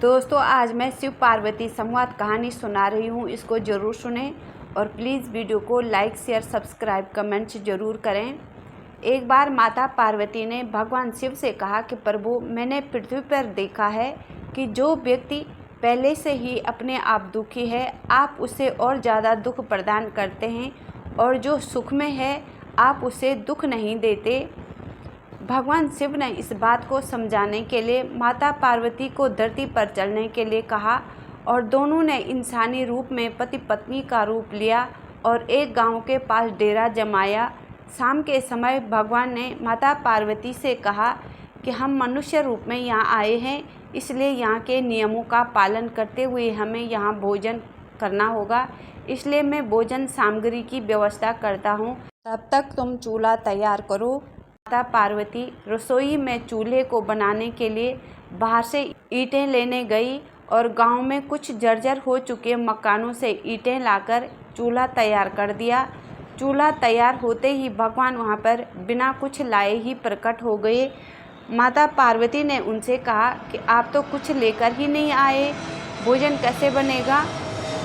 दोस्तों आज मैं शिव पार्वती संवाद कहानी सुना रही हूँ। इसको ज़रूर सुनें और प्लीज़ वीडियो को लाइक शेयर सब्सक्राइब कमेंट्स ज़रूर करें। एक बार माता पार्वती ने भगवान शिव से कहा कि प्रभु, मैंने पृथ्वी पर देखा है कि जो व्यक्ति पहले से ही अपने आप दुखी है, आप उसे और ज़्यादा दुख प्रदान करते हैं, और जो सुख में है आप उसे दुख नहीं देते। भगवान शिव ने इस बात को समझाने के लिए माता पार्वती को धरती पर चलने के लिए कहा, और दोनों ने इंसानी रूप में पति पत्नी का रूप लिया और एक गांव के पास डेरा जमाया। शाम के समय भगवान ने माता पार्वती से कहा कि हम मनुष्य रूप में यहाँ आए हैं, इसलिए यहाँ के नियमों का पालन करते हुए हमें यहाँ भोजन करना होगा, इसलिए मैं भोजन सामग्री की व्यवस्था करता हूँ, तब तक तुम चूल्हा तैयार करो। माता पार्वती रसोई में चूल्हे को बनाने के लिए बाहर से ईंटें लेने गई और गांव में कुछ जर्जर हो चुके मकानों से ईंटें लाकर चूल्हा तैयार कर दिया। चूल्हा तैयार होते ही भगवान वहां पर बिना कुछ लाए ही प्रकट हो गए। माता पार्वती ने उनसे कहा कि आप तो कुछ लेकर ही नहीं आए, भोजन कैसे बनेगा।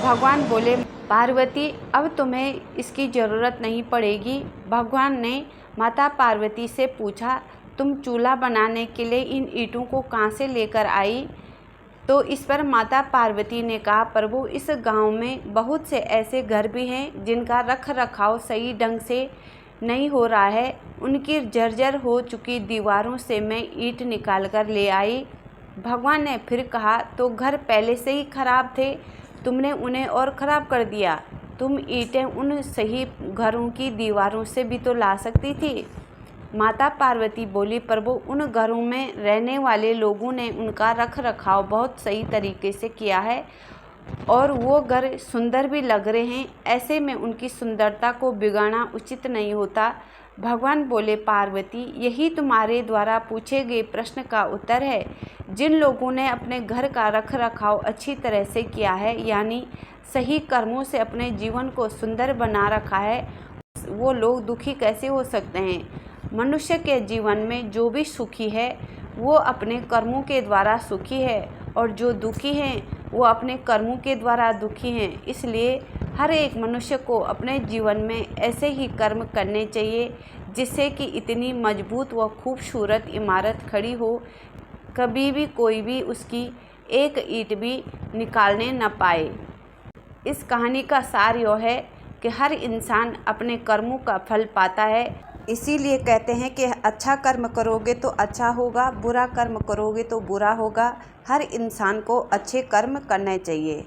भगवान बोले, पार्वती अब तुम्हें इसकी ज़रूरत नहीं पड़ेगी। भगवान ने माता पार्वती से पूछा, तुम चूल्हा बनाने के लिए इन ईंटों को कहाँ से लेकर आई। तो इस पर माता पार्वती ने कहा, प्रभु, इस गांव में बहुत से ऐसे घर भी हैं जिनका रख रखाव सही ढंग से नहीं हो रहा है, उनकी जर्जर हो चुकी दीवारों से मैं ईंट निकाल कर ले आई। भगवान ने फिर कहा, तो घर पहले से ही खराब थे, तुमने उन्हें और ख़राब कर दिया। तुम ईंटें उन सही घरों की दीवारों से भी तो ला सकती थी। माता पार्वती बोली, प्रभु, उन घरों में रहने वाले लोगों ने उनका रख रखाव बहुत सही तरीके से किया है और वो घर सुंदर भी लग रहे हैं, ऐसे में उनकी सुंदरता को बिगाड़ना उचित नहीं होता। भगवान बोले, पार्वती, यही तुम्हारे द्वारा पूछे गए प्रश्न का उत्तर है। जिन लोगों ने अपने घर का रख रखाव अच्छी तरह से किया है, यानी सही कर्मों से अपने जीवन को सुंदर बना रखा है, वो लोग दुखी कैसे हो सकते हैं। मनुष्य के जीवन में जो भी सुखी है वो अपने कर्मों के द्वारा सुखी है, और जो दुखी हैं वो अपने कर्मों के द्वारा दुखी हैं। इसलिए हर एक मनुष्य को अपने जीवन में ऐसे ही कर्म करने चाहिए जिससे कि इतनी मजबूत व खूबसूरत इमारत खड़ी हो, कभी भी कोई भी उसकी एक ईंट भी निकालने न पाए। इस कहानी का सार यह है कि हर इंसान अपने कर्मों का फल पाता है, इसीलिए कहते हैं कि अच्छा कर्म करोगे तो अच्छा होगा, बुरा कर्म करोगे तो बुरा होगा। हर इंसान को अच्छे कर्म करने चाहिए।